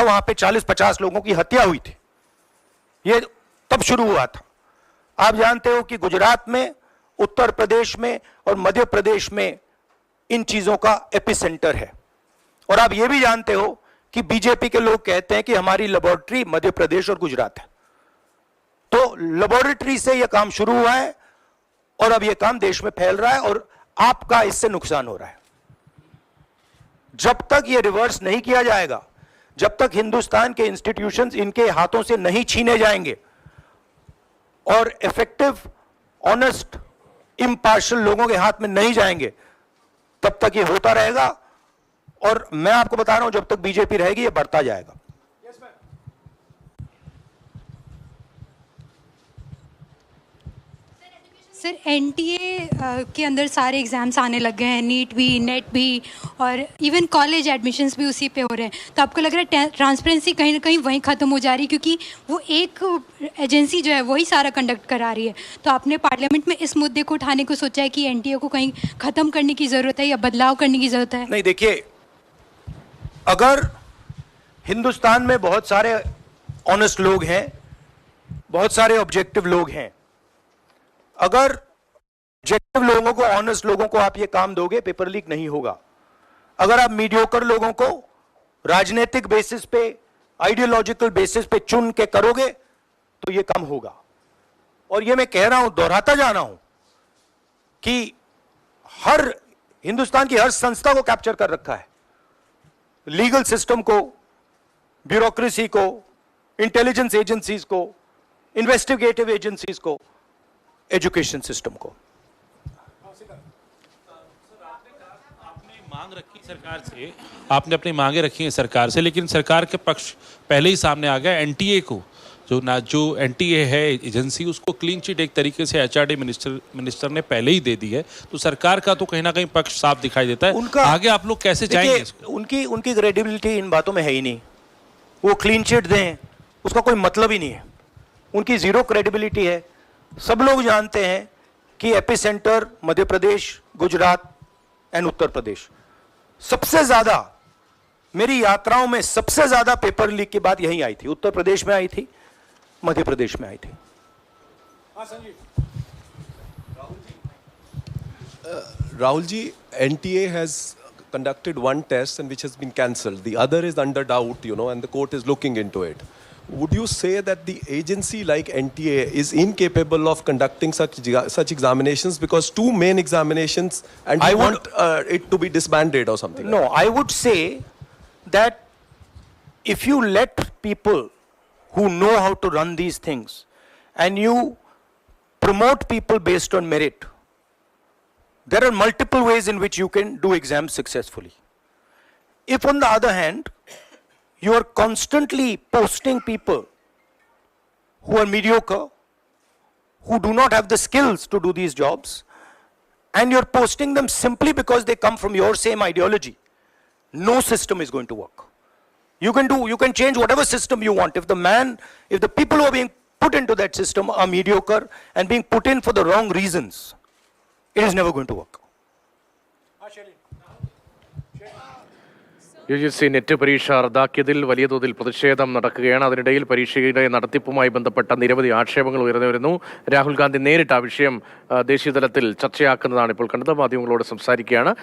वहां पे 40-50 लोगों की हत्या हुई थी, ये तब शुरू हुआ था। आप जानते हो कि गुजरात में, उत्तर प्रदेश में और मध्य प्रदेश में इन चीजों का एपिसेंटर है। और आप ये भी जानते हो कि बीजेपी के लोग कहते हैं कि हमारी लेबोरेटरी मध्य प्रदेश और गुजरात है। तो लेबोरेटरी से यह काम शुरू हुआ है और अब यह काम देश में फैल रहा है और आपका इससे नुकसान हो रहा है। जब तक यह रिवर्स नहीं किया जाएगा, जब तक हिंदुस्तान के इंस्टीट्यूशंस इनके हाथों से नहीं छीने जाएंगे और इफेक्टिव, ऑनेस्ट, इम्पार्शियल लोगों के हाथ में नहीं जाएंगे, तब तक ये होता रहेगा। और मैं आपको बता रहा हूं, जब तक बीजेपी रहेगी ये बढ़ता जाएगा। सर, एनटीए के अंदर सारे एग्जाम्स आने लग गए हैं, नीट भी, नेट भी, और इवन कॉलेज एडमिशन्स भी उसी पे हो रहे हैं। तो आपको लग रहा है ट्रांसपेरेंसी कहीं ना कहीं वहीं ख़त्म हो जा रही है, क्योंकि वो एक एजेंसी जो है वही सारा कंडक्ट करा रही है। तो आपने पार्लियामेंट में इस मुद्दे को उठाने को सोचा है कि एनटीए को कहीं ख़त्म करने की ज़रूरत है या बदलाव करने की ज़रूरत है? नहीं, देखिए, अगर हिंदुस्तान में बहुत सारे ऑनेस्ट लोग हैं, बहुत सारे ऑब्जेक्टिव लोग हैं, अगर ऑब्जेक्टिव लोगों को, ऑनेस्ट लोगों को आप ये काम दोगे, पेपर लीक नहीं होगा। अगर आप मीडियोकर लोगों को राजनीतिक बेसिस पे, आइडियोलॉजिकल बेसिस पे चुन के करोगे तो ये काम होगा। और ये मैं कह रहा हूं, दोहराता जा रहा हूं कि हर हिंदुस्तान की हर संस्था को कैप्चर कर रखा है, लीगल सिस्टम को, ब्यूरोक्रेसी को, इंटेलिजेंस एजेंसीज को, इन्वेस्टिगेटिव एजेंसीज को, एजुकेशन सिस्टम को। मांग रखी सरकार से, आपने अपनी मांगे रखी हैं सरकार से, लेकिन सरकार के पक्ष पहले ही सामने आ गया। एनटीए को जो एनटीए है एजेंसी, उसको क्लीन चिट एक तरीके से एचआरडी मिनिस्टर ने पहले ही दे दी है। तो सरकार का तो कहीं ना कहीं पक्ष साफ दिखाई देता है। उनका आगे आप लोग कैसे जाएंगे? उनकी क्रेडिबिलिटी इन बातों में है ही नहीं। वो क्लीन चिट दें, उसका कोई मतलब ही नहीं है। उनकी जीरो क्रेडिबिलिटी है। सब लोग जानते हैं कि एपिसेंटर मध्य प्रदेश, गुजरात एंड उत्तर प्रदेश। सबसे ज्यादा मेरी यात्राओं में सबसे ज्यादा पेपर लीक की बात यहीं आई थी, उत्तर प्रदेश में आई थी, मध्य प्रदेश में आई थी। Rahul ji, NTA has conducted one test and which has been cancelled. The other is under doubt, and the court is looking into it. Would you say that the agency like NTA is incapable of conducting such examinations, because two main examinations, and I want it to be disbanded or something? No, I would say that if you let people who know how to run these things and you promote people based on merit, there are multiple ways in which you can do exams successfully. If on the other hand, you are constantly posting people who are mediocre, who do not have the skills to do these jobs, and you're posting them simply because they come from your same ideology, no system is going to work. You can change whatever system you want. If the people who are being put into that system are mediocre and being put in for the wrong reasons, it is never going to work. UGC net പരീക്ഷ റദ്ദാക്കിയതിൽ വലിയ തോതിൽ പ്രതിഷേധം നടക്കുകയാണ്. അതിനിടയിൽ പരീക്ഷയുടെ നടത്തിപ്പുമായി ബന്ധപ്പെട്ട നിരവധി ആക്ഷേപങ്ങൾ ഉയർന്നു വരുന്നു. രാഹുൽ ഗാന്ധി നേരിട്ട് ആ വിഷയം ദേശീയ തലത്തിൽ ചർച്ചയാക്കുന്നതാണ് ഇപ്പോൾ കണ്ടത്. മാധ്യമങ്ങളോട് സംസാരിക്കുകയാണ്.